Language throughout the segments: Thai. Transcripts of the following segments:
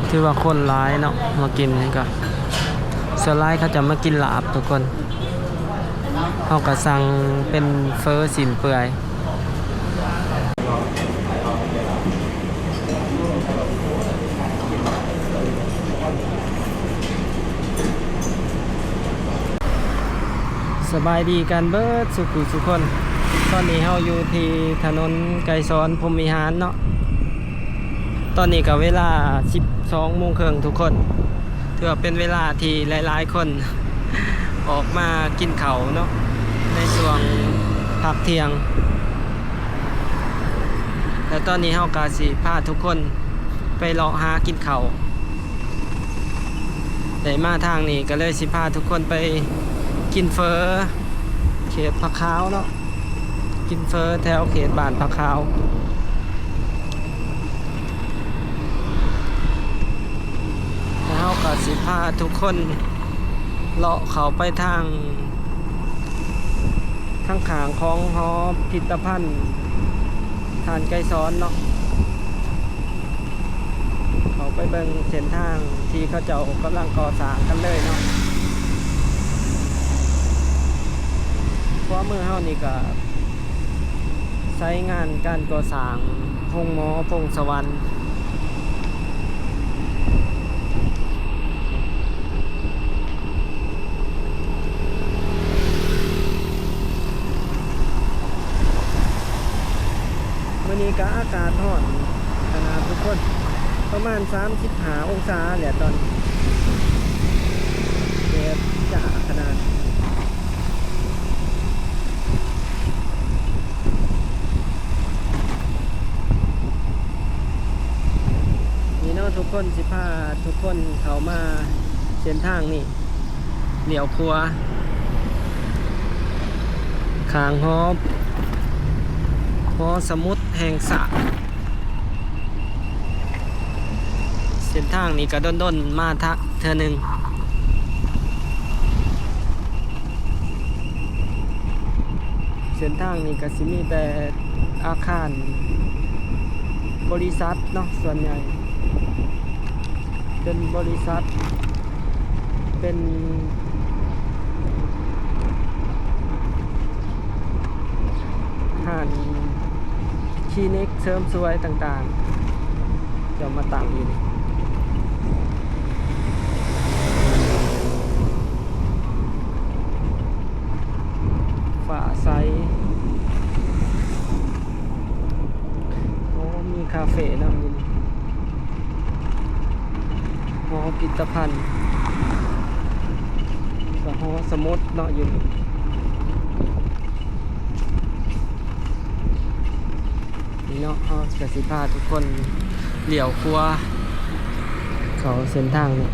ถือว่าคนร้ายเนาะมากินนี่ก็ส่วนร้ายเขาจะมากินลาบทุกคนเขาก็สั่งเป็นเฟอสินเปื่อยสบายดีกันเบิดสุขุสุคนตอนนี้เฮาอยู่ที่ถนนไกรสอนพรหมวิหารเนาะตอนนี้ก็เวลา 12:30 นทุกคนถือว่าเป็นเวลาที่หลายๆคนออกมากินข้าวเนาะในช่วงพักเที่ยงแล้วตอนนี้เฮาก็สิพาทุกคนไปเลาะหากินข้าวได้มาทางนี้ก็เลยสิพาทุกคนไปกินเฟอเขตผักขาวเนาะกินเฟอแถวเขตบ้านผักขาวแล้วก็สิพาทุกคนเลาะเขาไปทางข้างของหอพิพิธภัณฑ์ทานไกรสอนเนาะเขาไปเบิ่งเส้นทางที่เขาเจ้ากำลังก่อสร้างกันเลยเนาะเพราะเมื่อเฮานี่ก็ใช้งานการก่อสร้างพงหมอพงสวรรค์วันนี้ก็อากาศร้อนขนาดทุกคนประมาณ35 องศาแหละตอนเดือดจ้าขนาดทุกคนสิพาทุกคนเข้ามาเส้นทางนี่เหลียวครัวขางหอสมุทรแห่งสะเส้นทางนี้ก็ด้นมาทักเธอหนึ่งเส้นทางนี้ก็สิมีแต่อาคารบริษัทเนาะส่วนใหญ่เป็นบริษัทเป็นห้างคลินิกเสริมสวยต่างๆจะมาตั้งอยู่นี่ฝาใสโอ้มีคาเฟ่นะมีหอพิพิธภัณฑ์กับหอสมุดเนาะอยู่นี่เนาะเขาจะสิพาทุกคนเหลี่ยวครัวเขาเส้นทางเนี่ย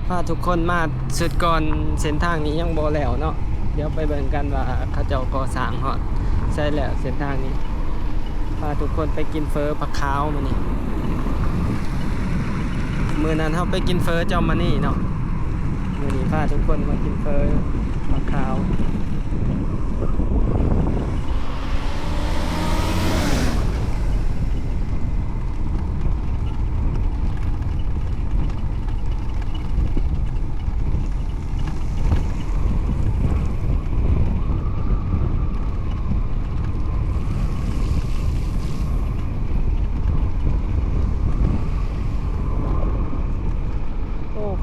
พาทุกคนมาสุดก่อนเส้นทางนี้ยังบ่แล้วเนาะเดี๋ยวไปเบิ่งกันว่าเขาเจ้าก่อสร้างฮอดใช่แล้วเส้นทางนี้พาทุกคนไปกินเฟอผักขาวมานี่มื้อนั้นเขาไปกินเฟอเจ้ามานี่เนาะมื้อนี้พาทุกคนมากินเฟอผักขาว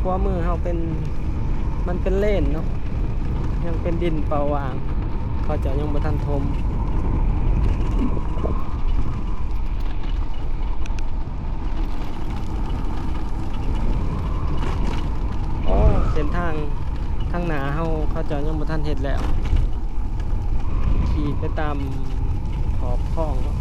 ขวามือเขามันเป็นเลนเนาะยังเป็นดินเปล่าวางเขาจะยังบ่ทันทมอ๋อเส้นทางข้างหน้าเขาจะยังบ่ทันเฮ็ดแล้วขี่ไปตามขอบคลองเนาะ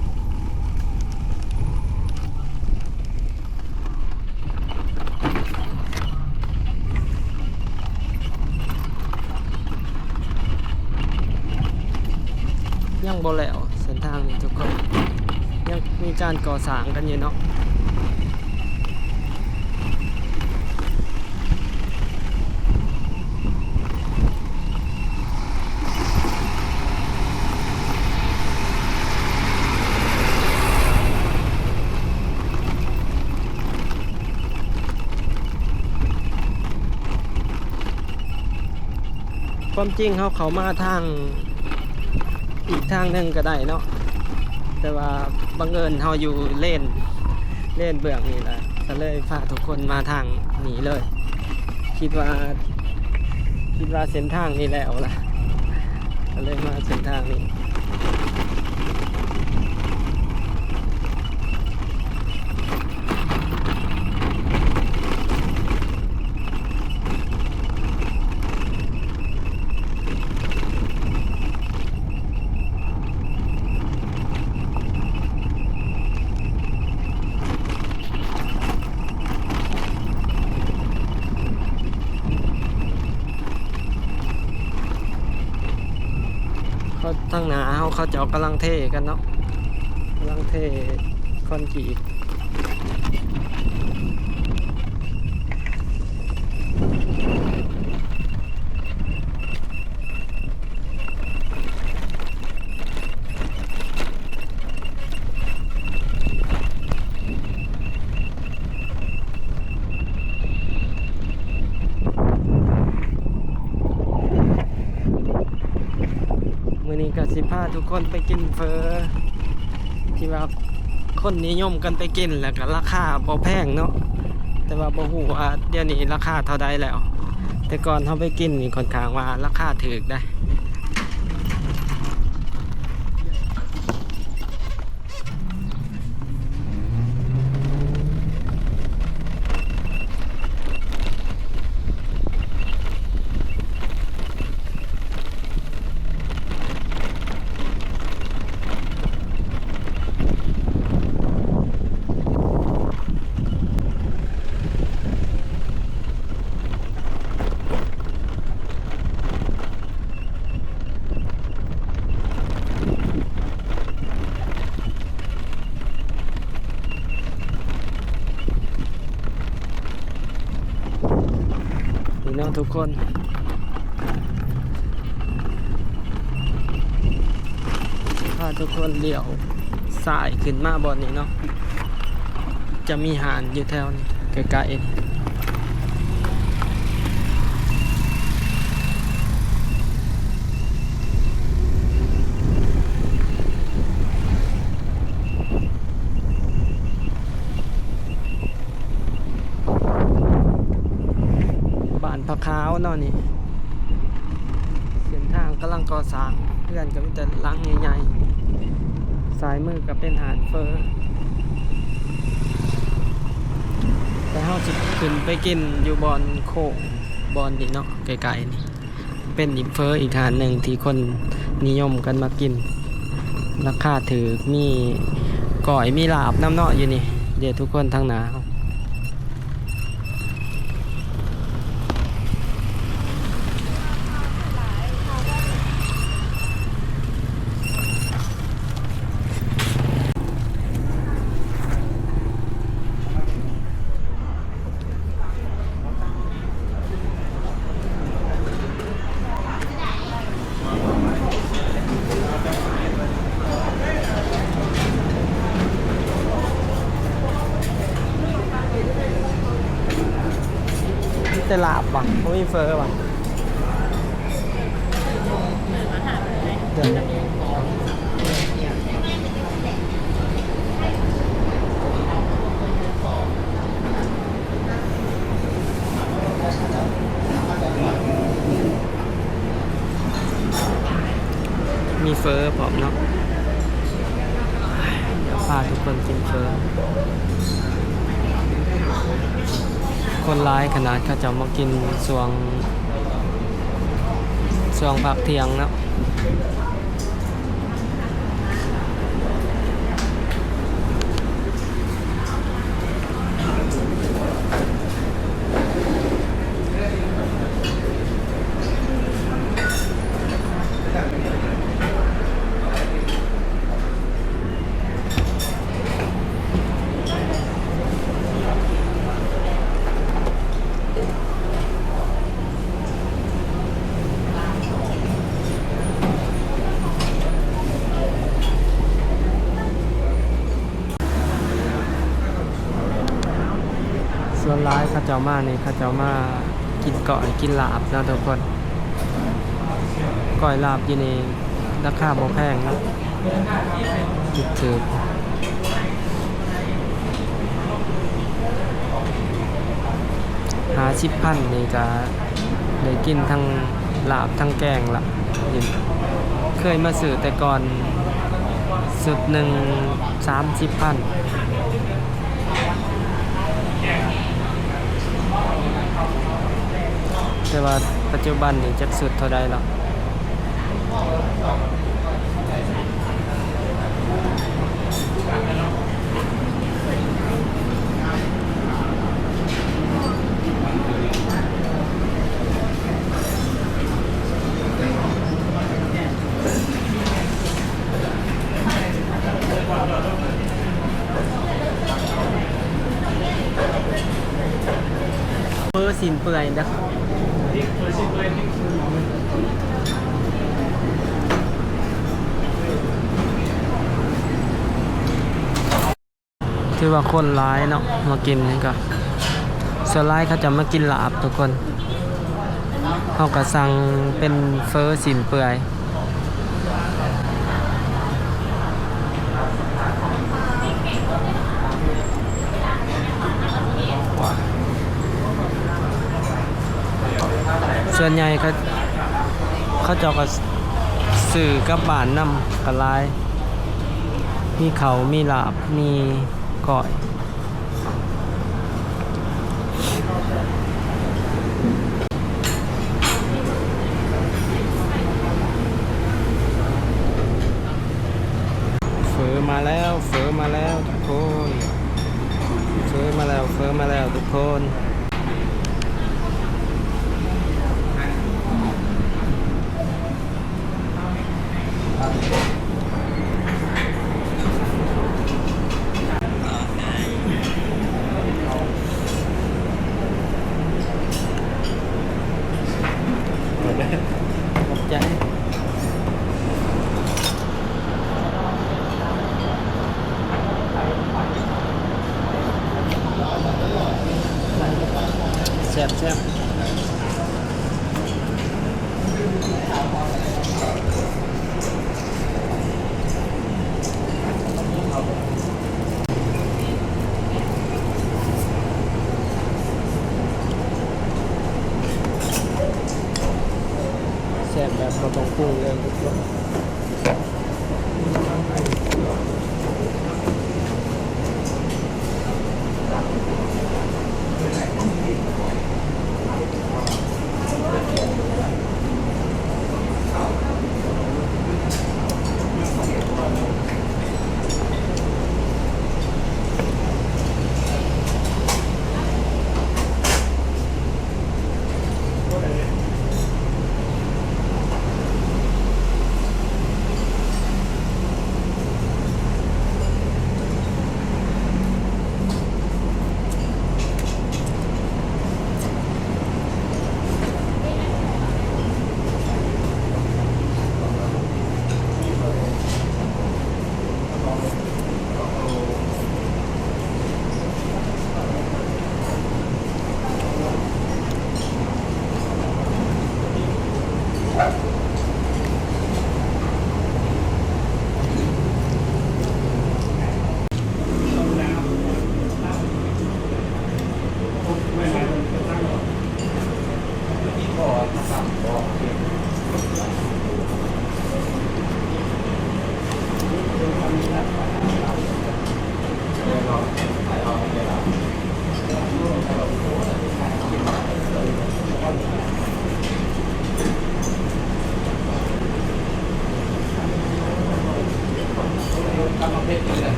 ยังบ่แล้วเส้นทางนี้ทุกคนยังมีการก่อสร้างกันอยู่เนาะ อ ความจริงเขามาทางอีกทางหนึ่งก็ได้เนาะแต่ว่าบังเอิญเขาอยู่เล่นเบื้องนี่แหละก็เลยพาทุกคนมาทางนี้เลยคิดว่าเส้นทางนี้แล้วล่ะก็เลยมาเส้นทางนี้เขาตั้งหนาเขาจะกำลังเทกันเนาะกำลังเทคอนกรีตมื้อนี้ก็สิพาทุกคนไปกินเฟอที่ว่าคนนิยมกันไปกินแล้วก็ราคาบ่แพงเนาะแต่ว่าบ่ฮู้ว่าเดี๋ยวนี้ราคาเท่าใดแล้วแต่ก่อนเขาไปกินนี่ค่อนข้างว่าราคาถูกได้นี่เนาะทุกคนพาทุกคนเลี้ยวสายขึ้นมาบนนี้เนาะจะมีหาดอยู่แถวนี้ไกลๆบ้านพะขาวเนาะนี่เส้นทางกำลังก่อสร้างเพื่อนก็มีแต่หลังใหญ่ๆซ้ายมือก็เป็นหาดเฟอแต่เฮาสิขึ้นไปกินอยู่บอนโคงบอนนี่เนาะไกลๆนี่เป็นอีกเฟออีกหาดหนึ่งที่คนนิยมกันมากินราคาถือมีก่อยมีลาบน้ำเนาะอยู่นี่เดี๋ยวทุกคนทางหนาแต่ลาบว่ะไม่มีเฟอว่ะเดี๋ยวมีเฟอพร้อมเนาะเดี๋ยวพาทุกคนกินเฟอคนร้ายขนาดเขาจะมากินสวงผักเทียงเนาะส่วนร้ายเขาเจ้ามานี่เขาเจ้ามากินเกาะกินลาบนะทุกคน ก้อยลาบอยู่นี่ราคาบ่แพงนะถูก50,000นี่ก็ได้กินทั้งลาบทั้งแกงละเคยมาซื้อแต่ก่อนสุดหนึ่ง30,000แต่ว่าปัจจุบันนี่จักสุดเท่าใดแล้วเบอร์สินเปื่อยนะถือว่าคนร้ายเนาะมากินนี่ก็ส่วนร้ายเขาจะมากินลาบทุกคนเขาก็สั่งเป็นเฟอร์สินเปื่อยส่วนใหญ่เขาเจาก็สื่อกับบ้านนำกับลายมีเขามีลาบมีก้อยเฟอมาแล้วเฟอมาแล้วทุกคนเฟอมาแล้วเฟอมาแล้วทุกคนขอบใจแซ่บแซ่บแซ่บแบบบ่ต้องปรุงเลยทุกคน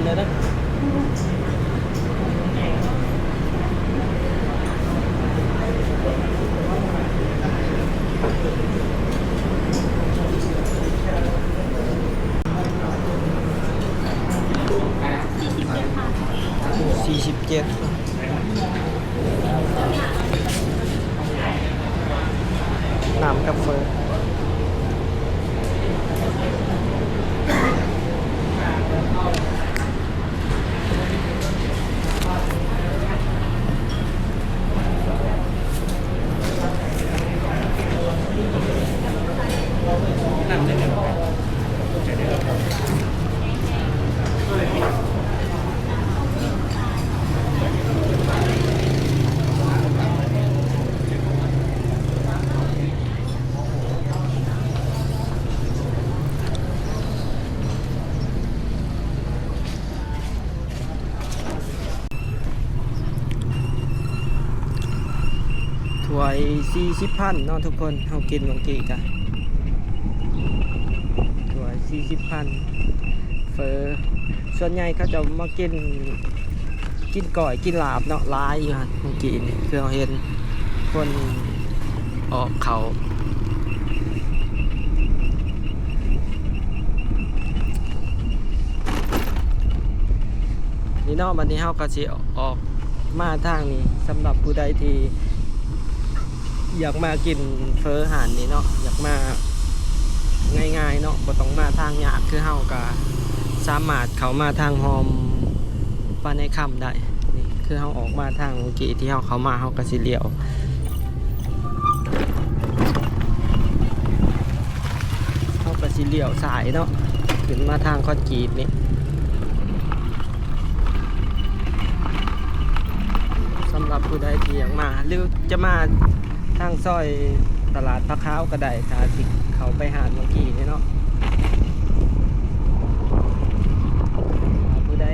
เลยนะ47น้ำกาแฟถ้วย40,000เนาะทุกคนเฮากินเมื่อกี้กะถ้วย40,000เฟอส่วนใหญ่เขาจะมากินก่อยกินลาบเนาะหลายอยู่หั่นเมื่อกี้นี่คือเราเห็นคนออกเขานี่เนาะวันนี้เฮาก็สิออกมาทางนี้สำหรับผู้ใดที่อยากมากินเฟออาหารนี่เนาะอยากมาง่ายๆเนาะบ่ต้องมาทางยากคือเฮาก็สามารถเข้ามาทางหอมปานในค่ำได้นี่คือเฮาออกมาทางเมื่อกี้ที่เฮาเข้ามาเฮาก็สิเลี้ยวเฮาก็สิเลี้ยวสายเนาะขึ้นมาทางคอนกรีตนี่สำหรับผู้ใดที่อยากมาหรือจะมาทางซอยตลาดพระค้าวก็ได้ถ้าสิเขาไปหาดเมื่อกี้นี่เนาะผู้ใด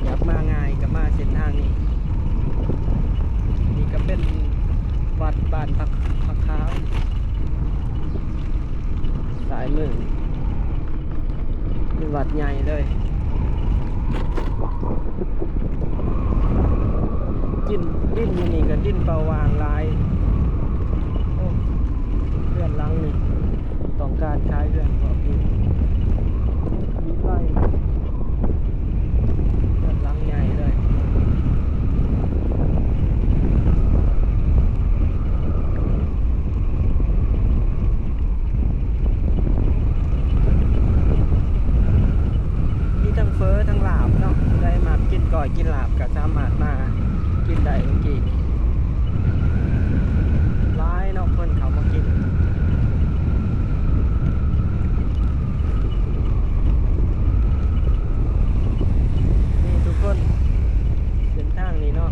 อยากมาง่ายก็มาเส้นทางนี้นี่ก็เป็นวัดบ้านพระค้าวสายมือเป็นวัดใหญ่เลยดิ้นอยู่นี่ก็ดิ้นเปล่าวางลายโอ้เพื่อนลังนี่ต้องการใช้เรื่องของดินมีไร่เพื่อนลังใหญ่เลยมีทั้งเฟอทั้งลาบเนาะได้มากินก่อยกินลาบก็สามารถมากินได้เมื่อกี้ร้ายเนาะคนเขามากินนี่ทุกคนเส้นทางนี้เนาะ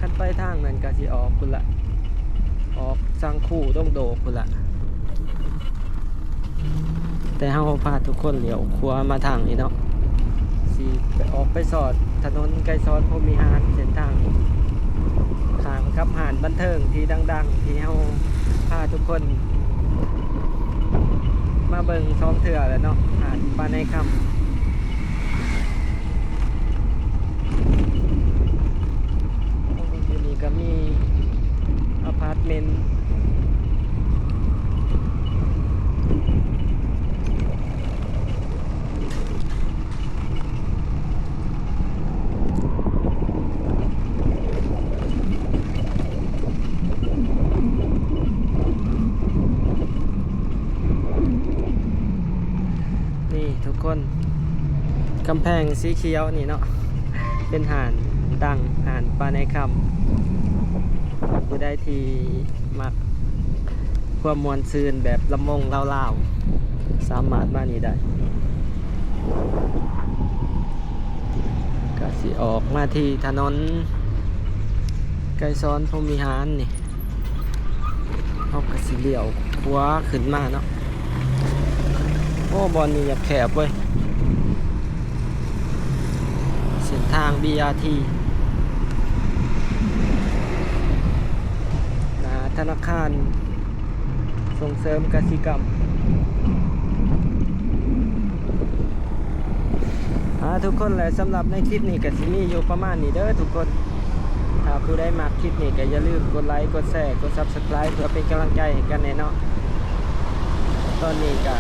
คันไปทางนั้นก็สิออกคุณละออกสังคู่ต้องโดคุณละแต่เฮาพาทุกคนเลี้ยวขวามาทางนี้เนาะสิไปออกไปสอดถนนไกลซ้อนพรหมิหารเส้นทางนี้ข้างกับหาดบันเทิงที่ดังๆที่เฮาพาทุกคนมาเบิ่งซ้อมเถื่อแล้วเนาะหาดปานในค่ำที่นี่ก็มีอพาร์ตเมนต์ทุกคนกำแพงสีเขียวนี่เนาะเป็นหาดดังหาดปลาในคำผู้ใดที่มักความมวลซืนแบบละมงเล่าๆสามารถมานี่ได้ก็สิออกมาที่ถนนไกลซ้อนพรหมิหารนี่เขาก็สิเลี้ยวขวาขึ้นมาเนาะโอ้บอลนี่แคบเว้ยเส้นทาง BRT ธนาคารส่งเสริมกสิกรรม ทุกคนเลยสำหรับในคลิปนี้ก็สิมีอยู่ประมาณนี้เด้อทุกคนถ้าผู้ใดมักคลิปนี้ก็อย่าลืมกดไลค์กดแชร์กด Subscribe เพื่อเป็นกำลังใจให้กันแน่เนาะตอนนี้ก็